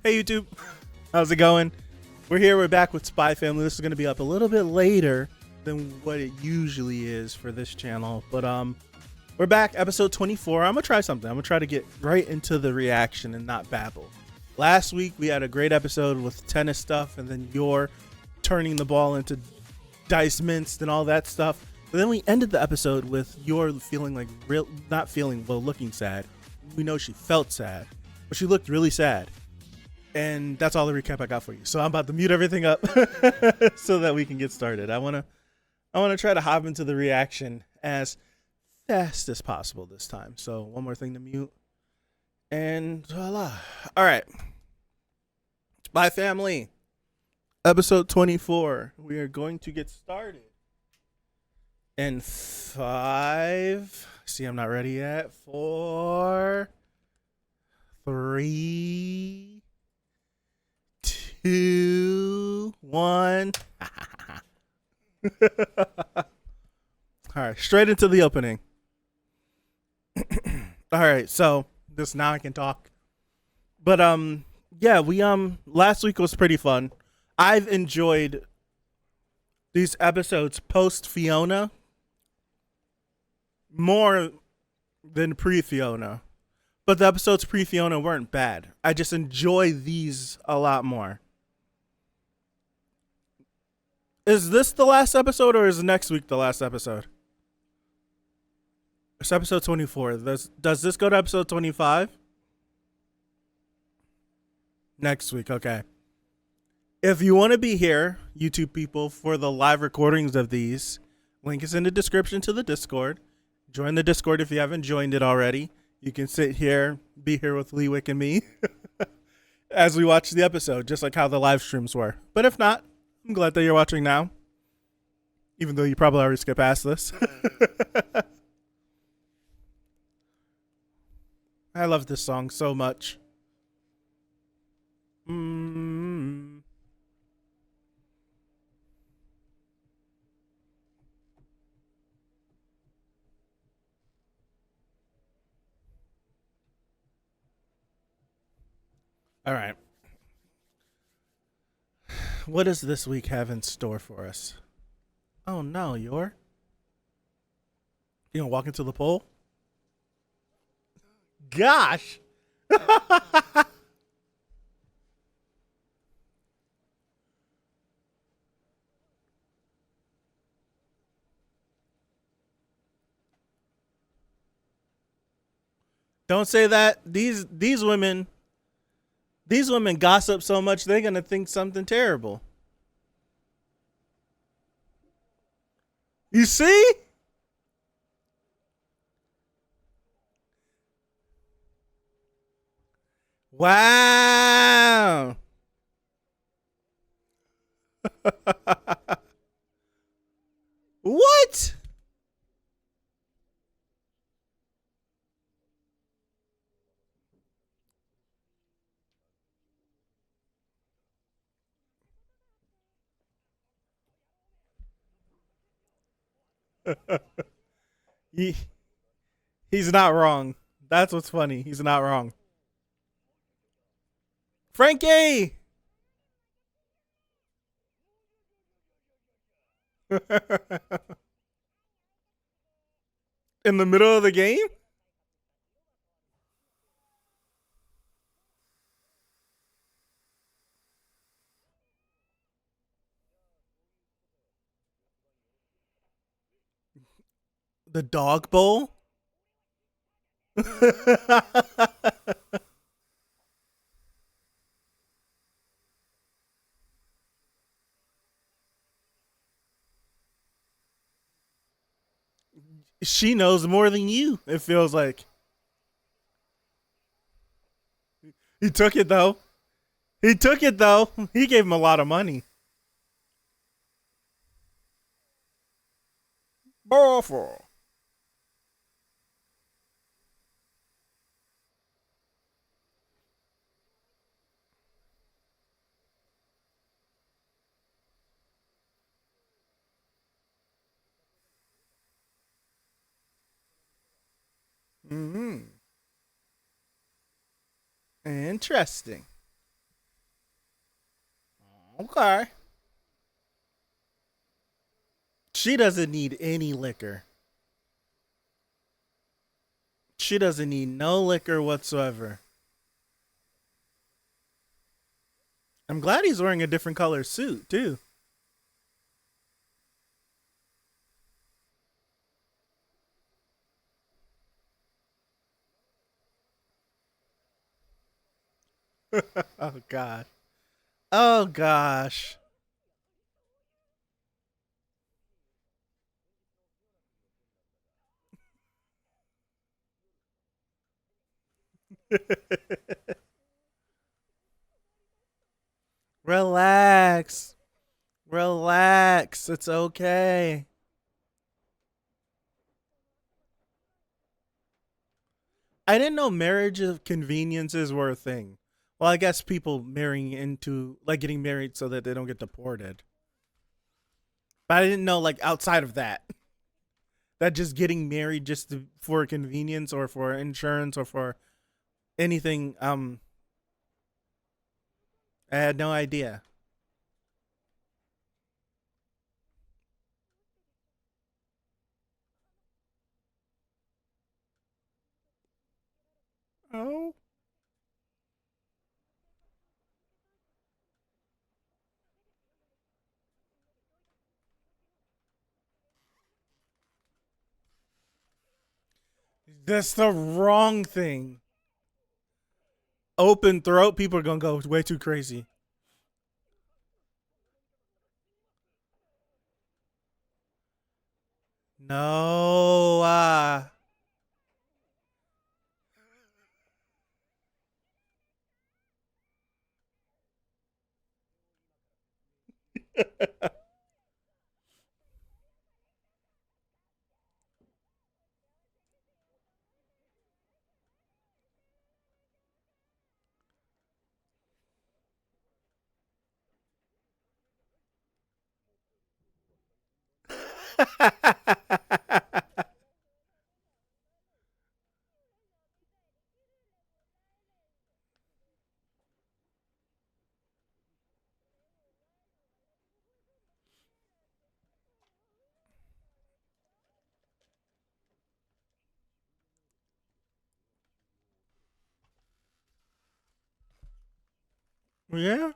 Hey YouTube, how's it going? We're back with Spy Family. This is going to be up a little bit later than what it usually is for this channel, but we're back, episode 24. I'm gonna try something. I'm gonna try to get right into the reaction and not babble. Last week we had a great episode with tennis stuff, and then you're turning the ball into dice minced and all that stuff. But then we ended the episode with your feeling like looking sad. We know she felt sad, but she looked really sad. And that's all the recap I got for you. So I'm about to mute everything up so that we can get started. I wanna try to hop into the reaction as fast as possible this time. So one more thing to mute. And voila. Alright. Spy Family. Episode 24. We are going to get started. In 5. See, I'm not ready yet. 4, 3, 2, 1. All right, straight into the opening. All right, so this now I can talk. But yeah, we last week was pretty fun. I've enjoyed these episodes post Fiona more than pre Fiona. But the episodes pre Fiona weren't bad. I just enjoy these a lot more. Is this the last episode, or is next week the last episode? It's episode 24. Does this go to episode 25? Next week, okay. If you want to be here, YouTube people, for the live recordings of these, link is in the description to the Discord. Join the Discord if you haven't joined it already. You can sit here, be here with Leewick and me as we watch the episode, just like how the live streams were. But if not, I'm glad that you're watching now, even though you probably already skipped past this. I love this song so much. All right. What does this week have in store for us? Oh no, you gonna walk into the poll? Gosh. Don't say that. These women gossip so much they're gonna think something terrible. You see? Wow. What? he, he's not wrong. That's what's funny. He's not wrong. Frankie! In the middle of the game? The dog bowl? She knows more than you, it feels like. He took it though. He took it though. He gave him a lot of money. Awful. Mm-hmm. Interesting. Okay. She doesn't need any liquor. She doesn't need no liquor whatsoever. I'm glad he's wearing a different color suit too. Oh god. Oh gosh. Relax. Relax. It's okay. I didn't know marriage of conveniences were a thing. Well, I guess people marrying into like getting married so that they don't get deported. But I didn't know like outside of that. That just getting married just for convenience or for insurance or for anything I had no idea. Oh. That's the wrong thing. Open throat, people are gonna go way too crazy. No, Yeah.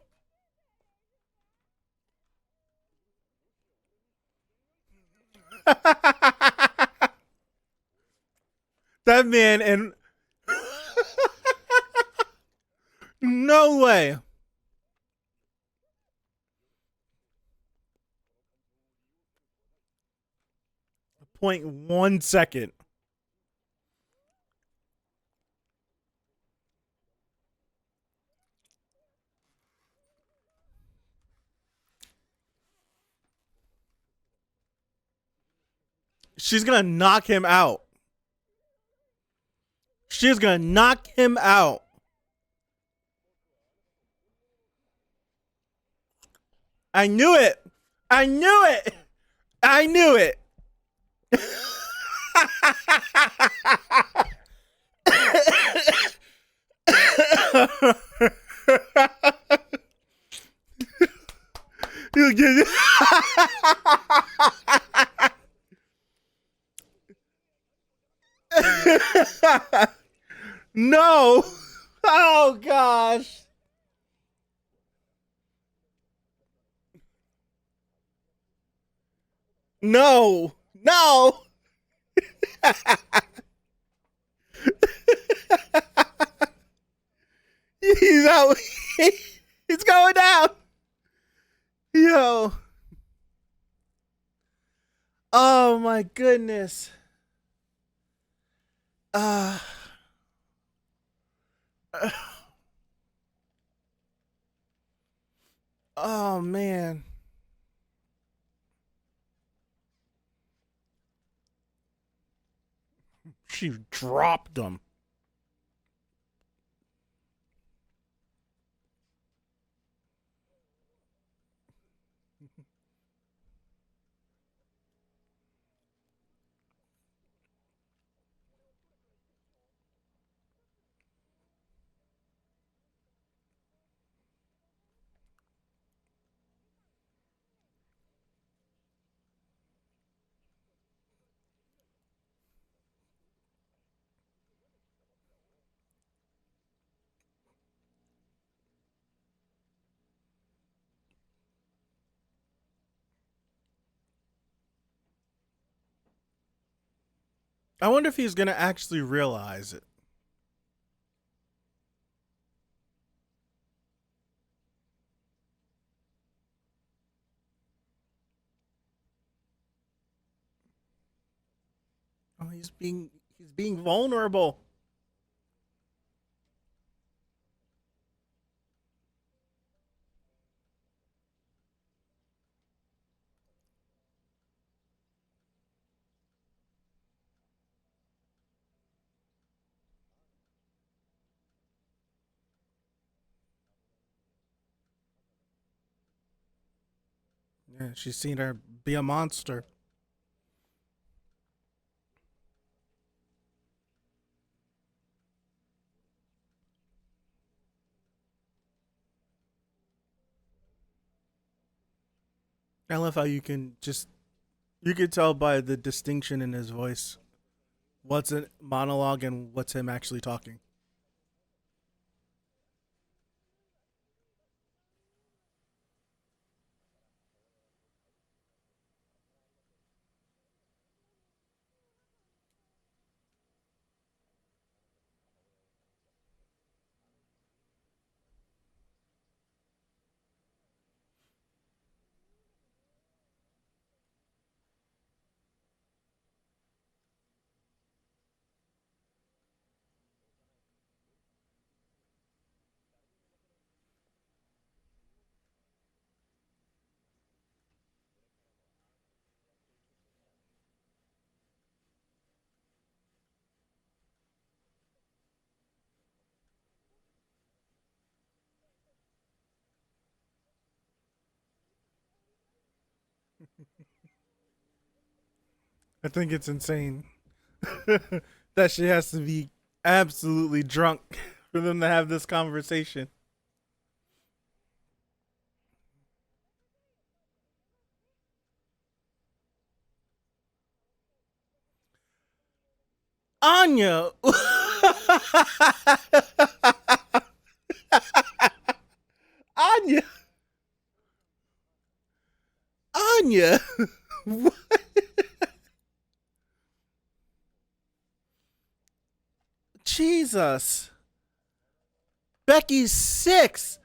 That man and no way. 0.1 second. She's gonna knock him out. She's gonna knock him out. I knew it. I knew it. I knew it. No. Oh gosh. No. No. He's out. He's going down. Yo. Oh my goodness. Uh, oh man. She dropped him. I wonder if he's gonna actually realize it. Oh, he's being vulnerable. Yeah, she's seen her be a monster. I love how you can tell by the distinction in his voice what's a monologue and what's him actually talking. I think it's insane that she has to be absolutely drunk for them to have this conversation. Anya! Anya! Anya! What? Jesus. Becky's 6.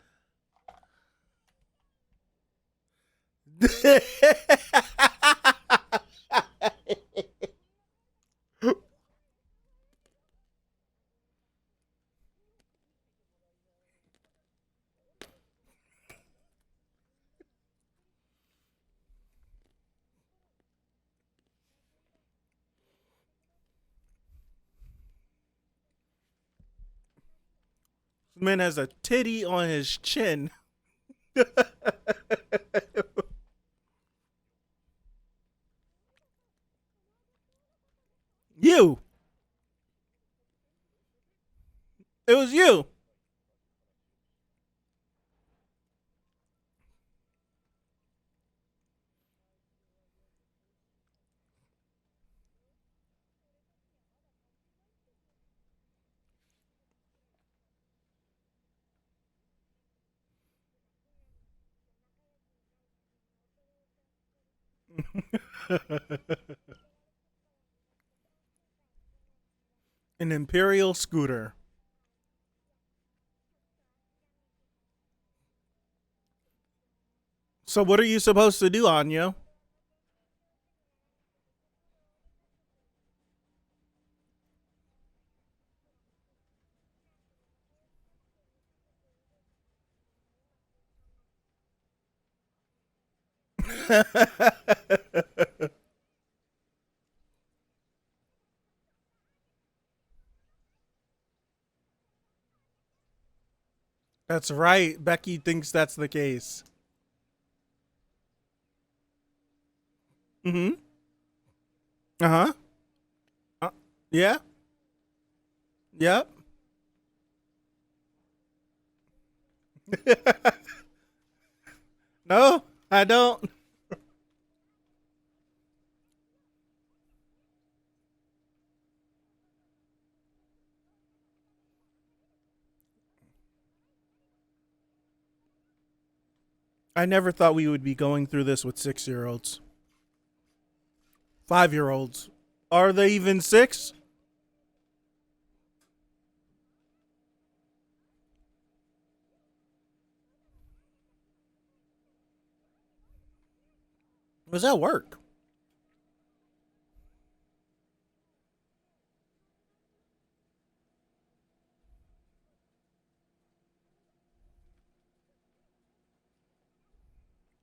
This man has a titty on his chin. You. It was you. An Imperial scooter. So what are you supposed to do, Anya? That's right. Becky thinks that's the case. Mm-hmm. Uh-huh. Uh, yeah. Yep. No, I don't. I never thought we would be going through this with 6-year-olds. 5-year-olds. Are they even six? Was that work?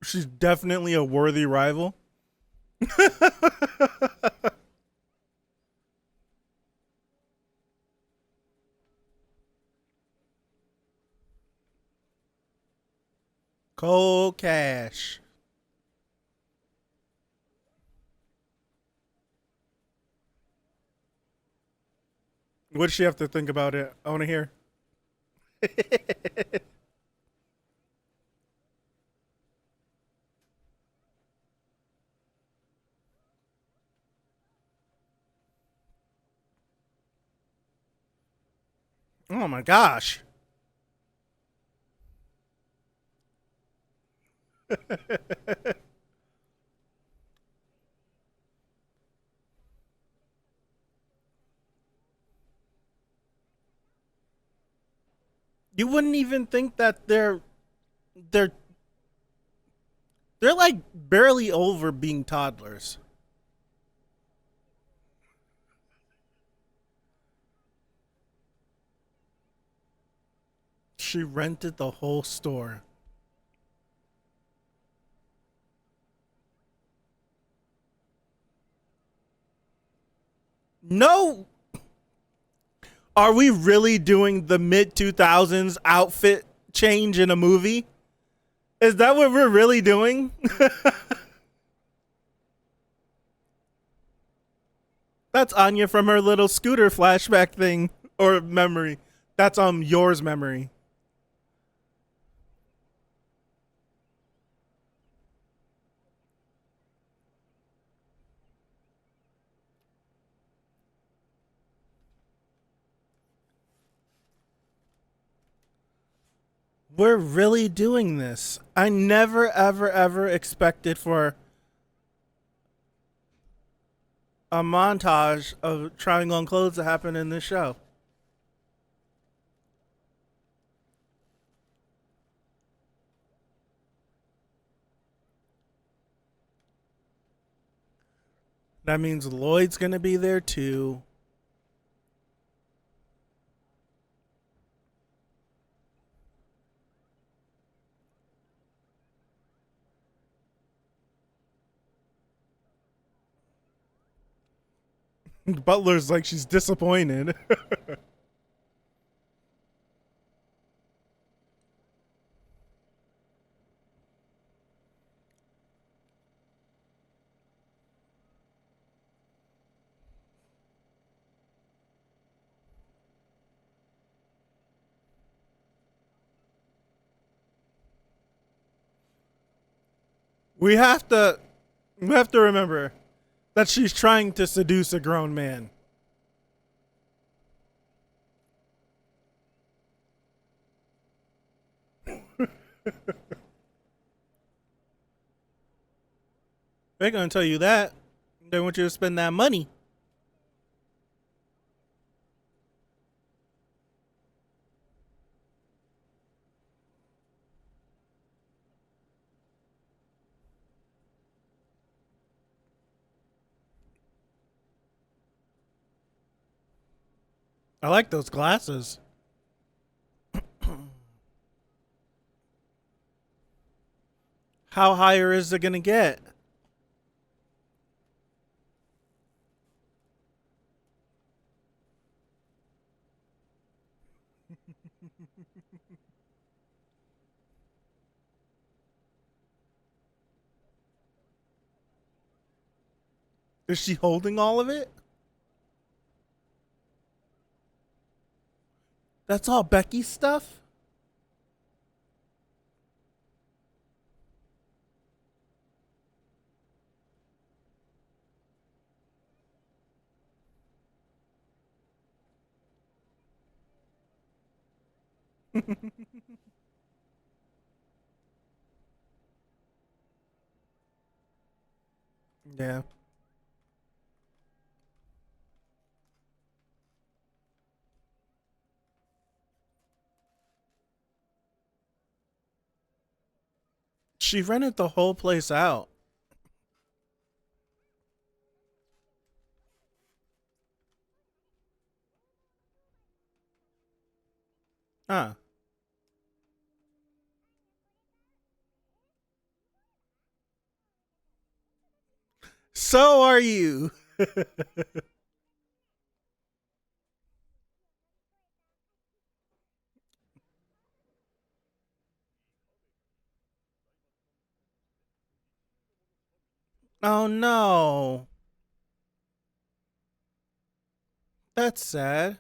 She's definitely a worthy rival. Cold cash. What does she have to think about it? I want to hear. Oh my gosh. You wouldn't even think that they're they're like barely over being toddlers. She rented the whole store. No, are we really doing the mid 2000s outfit change in a movie? Is that what we're really doing? That's Anya from her little scooter flashback thing or memory. That's yours memory. We're really doing this. I never ever ever expected for a montage of trying on clothes to happen in this show. That means Loid's gonna be there too. Butler's like she's disappointed. we have to we have to remember that she's trying to seduce a grown man. They're gonna tell you that. They want you to spend that money. I like those glasses. How higher is it gonna get? Is she holding all of it? That's all Becky's stuff? Yeah. She rented the whole place out. Huh. So are you. Oh no. That's sad.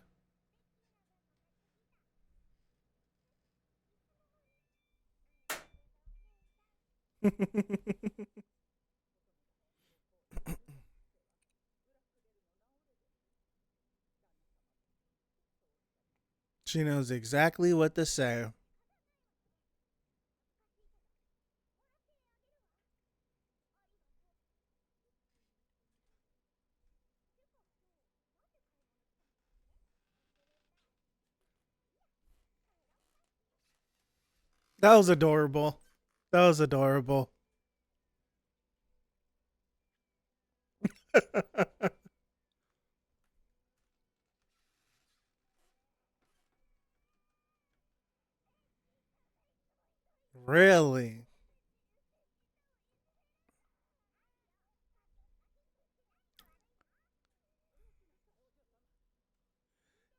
She knows exactly what to say. That was adorable. That was adorable. Really?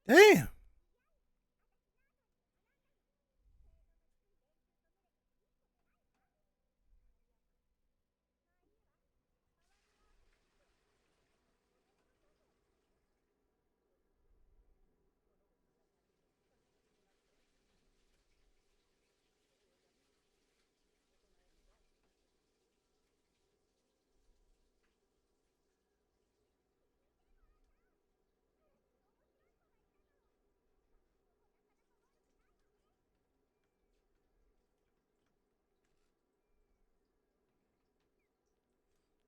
Damn.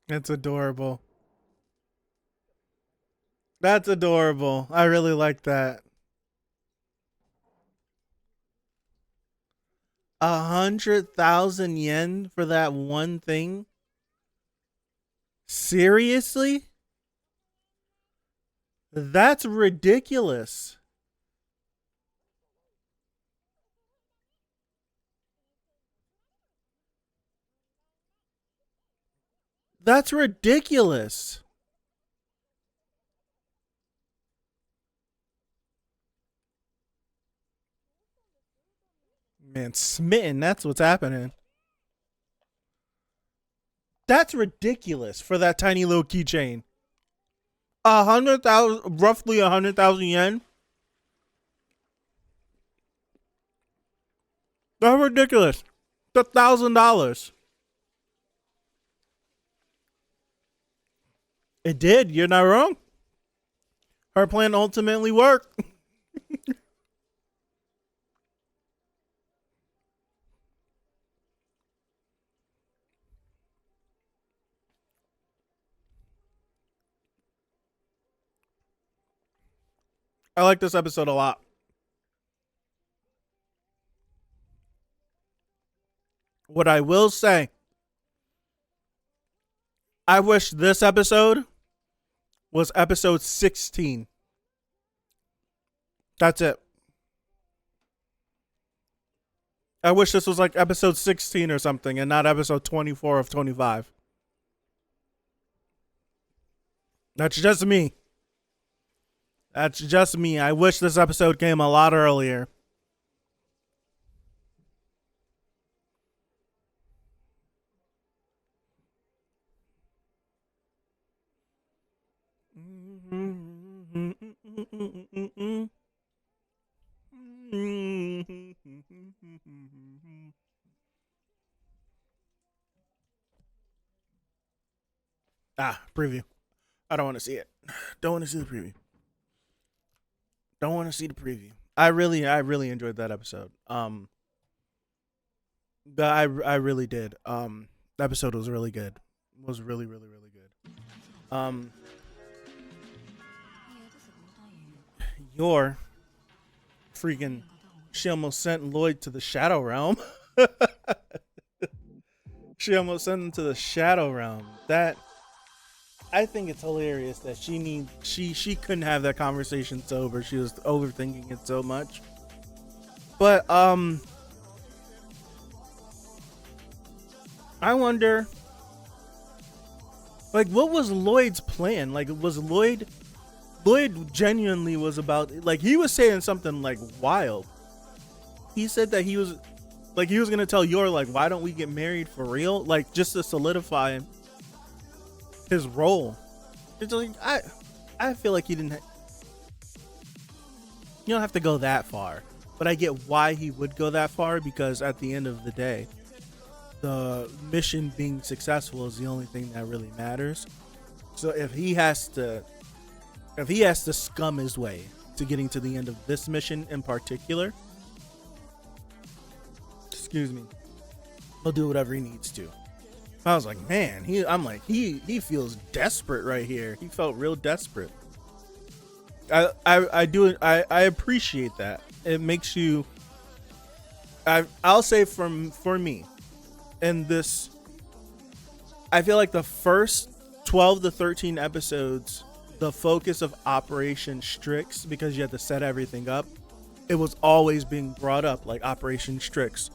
That's adorable. That's adorable. I really like that. 100,000 yen for that one thing? Seriously? That's ridiculous. That's ridiculous. Man, smitten. That's what's happening. That's ridiculous for that tiny little keychain. 100,000, roughly 100,000 yen. That's ridiculous. It's $1,000. It did. You're not wrong. Her plan ultimately worked. I like this episode a lot. What I will say, I wish this episode was episode 16. That's it. I wish this was like episode 16 or something and not episode 24 of 25. That's just me. That's just me. I wish this episode came a lot earlier. Preview. I don't want to see it. Don't want to see the preview. Don't want to see the preview. I really enjoyed that episode. I really did. The episode was really good. It was really good. Your freaking, she almost sent Loid to the Shadow Realm. She almost sent him to the shadow realm. That, I think it's hilarious that she couldn't have that conversation sober. She was overthinking it so much. But I wonder, like, what was Loid's plan? Like, was Loid genuinely was about, like, he was saying something like wild. He said that he was gonna tell Yor, like, why don't we get married for real? Like, just to solidify his role. It's like, I feel like you don't have to go that far, but I get why he would go that far, because at the end of the day, the mission being successful is the only thing that really matters. So if he has to scum his way to getting to the end of this mission in particular, excuse me, he'll do whatever he needs to. I was like, man, he feels desperate right here. He felt real desperate. I appreciate that. It makes you, I'll say for me, in this, I feel like the first 12 to 13 episodes, the focus of Operation Strix, because you had to set everything up, it was always being brought up, like Operation Strix.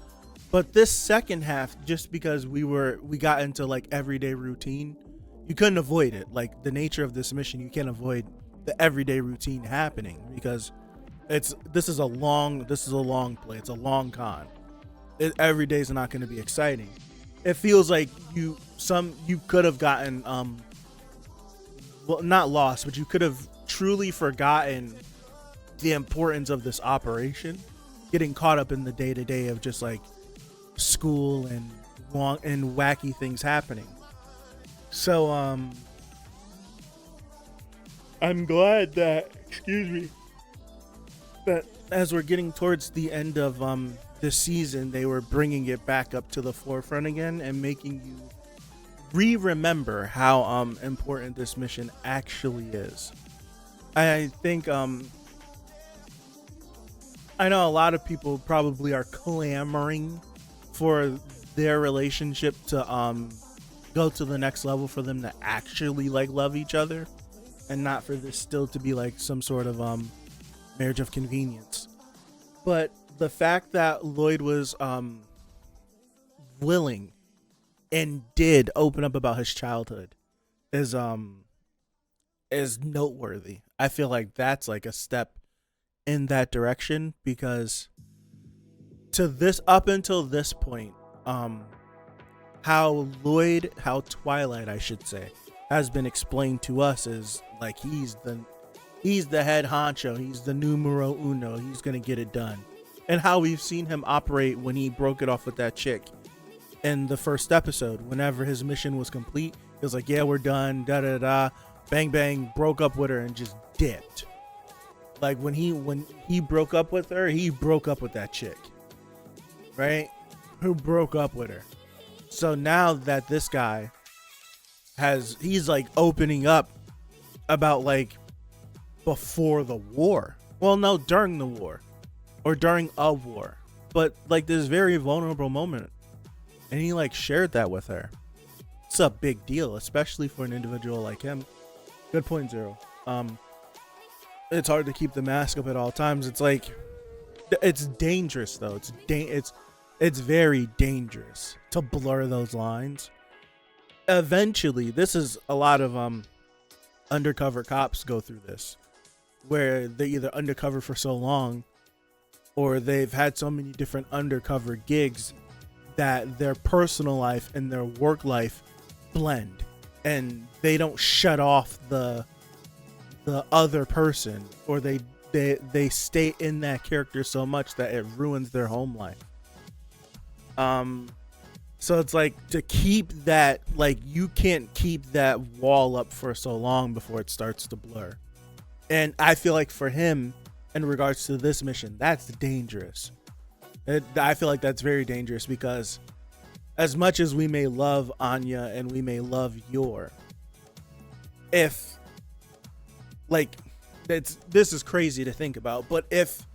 But this second half, just because we got into like everyday routine, you couldn't avoid it. Like, the nature of this mission, you can't avoid the everyday routine happening, because this is a long play. It's a long con. Every day is not going to be exciting. It feels like you could have gotten well, not lost, but you could have truly forgotten the importance of this operation, getting caught up in the day-to-day of just like school and wacky things happening. So I'm glad that, that as we're getting towards the end of this season, they were bringing it back up to the forefront again and making you remember how important this mission actually is. I think I know a lot of people probably are clamoring for their relationship to go to the next level, for them to actually like love each other, and not for this still to be like some sort of marriage of convenience. But the fact that Loid was willing and did open up about his childhood is noteworthy. I feel like that's like a step in that direction, because up until this point, how Twilight, I should say, has been explained to us is like he's the head honcho, he's the numero uno, he's gonna get it done. And how we've seen him operate when he broke it off with that chick in the first episode. Whenever his mission was complete, he was like, yeah, we're done, bang bang, broke up with her and just dipped. Like, when he broke up with her, he broke up with that chick, right? Who broke up with her. So now that this guy he's like opening up about like before the war. Well, no, during the war. Or during a war, but like this very vulnerable moment, and he like shared that with her. It's a big deal, especially for an individual like him. Good point, Zero. It's hard to keep the mask up at all times. It's like, it's dangerous though. It's very dangerous to blur those lines. Eventually, this is a lot of undercover cops go through this, where they're either undercover for so long, or they've had so many different undercover gigs that their personal life and their work life blend, and they don't shut off the other person, or they stay in that character so much that it ruins their home life. So it's like, to keep that, like, you can't keep that wall up for so long before it starts to blur. And I feel like for him, in regards to this mission, that's dangerous. I feel like that's very dangerous, because as much as we may love Anya and we may love Yor, if, like, this is crazy to think about, but if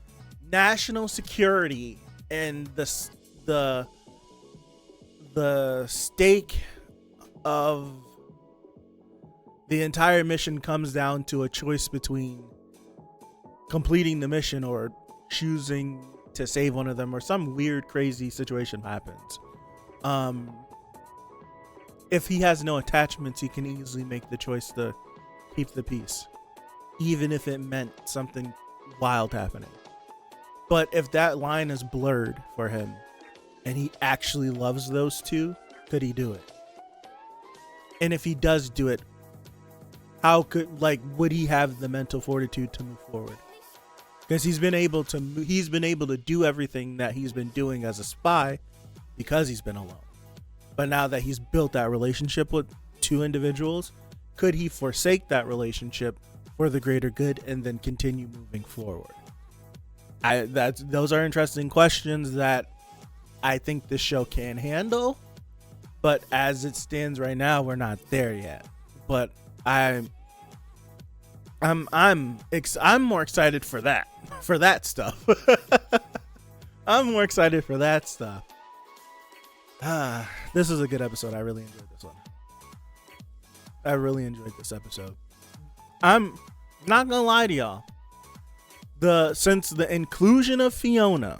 national security and the the stake of the entire mission comes down to a choice between completing the mission or choosing to save one of them, or some weird crazy situation happens. If he has no attachments, he can easily make the choice to keep the peace, even if it meant something wild happening. But if that line is blurred for him and he actually loves those two, could he do it? And if he does do it, how could, like, would he have the mental fortitude to move forward? Because he's been able to do everything that he's been doing as a spy because he's been alone. But now that he's built that relationship with two individuals, could he forsake that relationship for the greater good and then continue moving forward? Those are interesting questions that I think this show can handle. But as it stands right now, we're not there yet. But I'm more excited for that stuff. I'm more excited for that stuff. This is a good episode. I really enjoyed this one. I really enjoyed this episode. I'm not gonna lie to y'all. Since the inclusion of Fiona,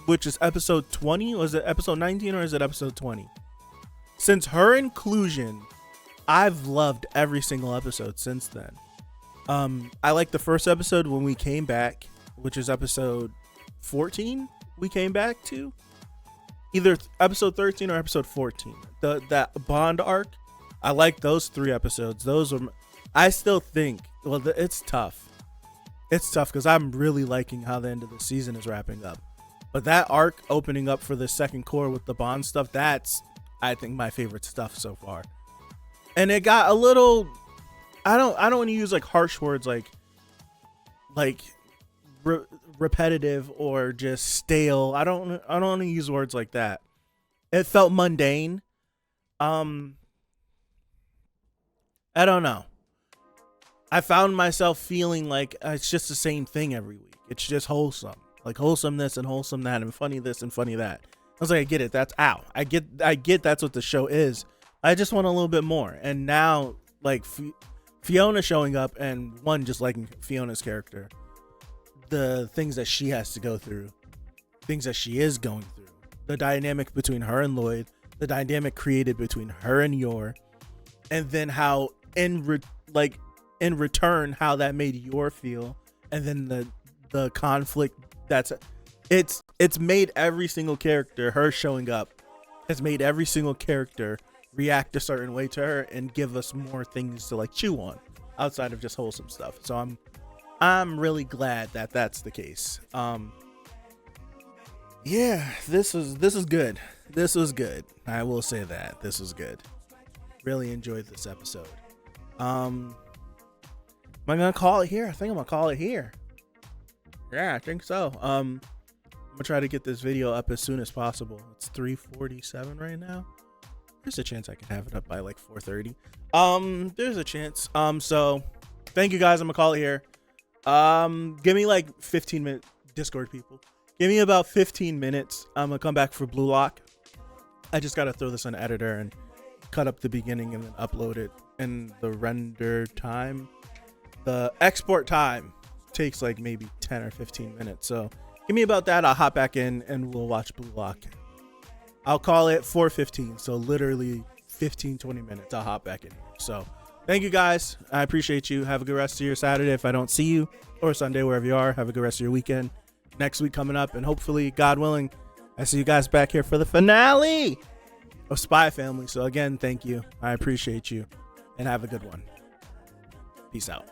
which is episode 20, was it episode 19 or is it episode 20? Since her inclusion, I've loved every single episode since then. I like the first episode when we came back, which is episode 14. We came back to either episode 13 or episode 14. That Bond arc. I like those 3 episodes. I still think, well, it's tough. It's tough because I'm really liking how the end of the season is wrapping up. But that arc opening up for the second core with the Bond stuff, that's, I think, my favorite stuff so far. And it got a little, I don't want to use like harsh words like repetitive or just stale. I don't want to use words like that. It felt mundane. I don't know. I found myself feeling like it's just the same thing every week. It's just wholesome, like wholesome this and wholesome that and funny this and funny that. I was like, I get it. That's out. I get that's what the show is. I just want a little bit more. And now, like Fiona showing up and just liking Fiona's character, the things that she has to go through, things that she is going through, the dynamic between her and Loid, the dynamic created between her and Yor, and then how in return how that made Yor feel, and then the conflict it's made every single character, her showing up has made every single character react a certain way to her and give us more things to like chew on outside of just wholesome stuff. So I'm really glad that that's the case. Yeah, this was good. This was good. I will say that this was good. Really enjoyed this episode. Am I gonna call it here? I think I'm gonna call it here. Yeah, I think so. I'm gonna try to get this video up as soon as possible. It's 3:47 right now. There's a chance I can have it up by like 4:30. There's a chance. So thank you guys. I'm gonna call it here. Give me like 15 minutes, Discord people. Give me about 15 minutes. I'm gonna come back for Blue Lock. I just gotta throw this on editor and cut up the beginning and then upload it. And the render time, the export time takes like maybe 10 or 15 minutes. So give me about that. I'll hop back in and we'll watch Blue Lock. I'll call it 4:15. So literally 15-20 minutes. I'll hop back in here. So thank you guys. I appreciate you. Have a good rest of your Saturday if I don't see you, or Sunday, wherever you are. Have a good rest of your weekend. Next week coming up, and hopefully, God willing, I see you guys back here for the finale of Spy Family. So again, thank you. I appreciate you, and have a good one. Peace out.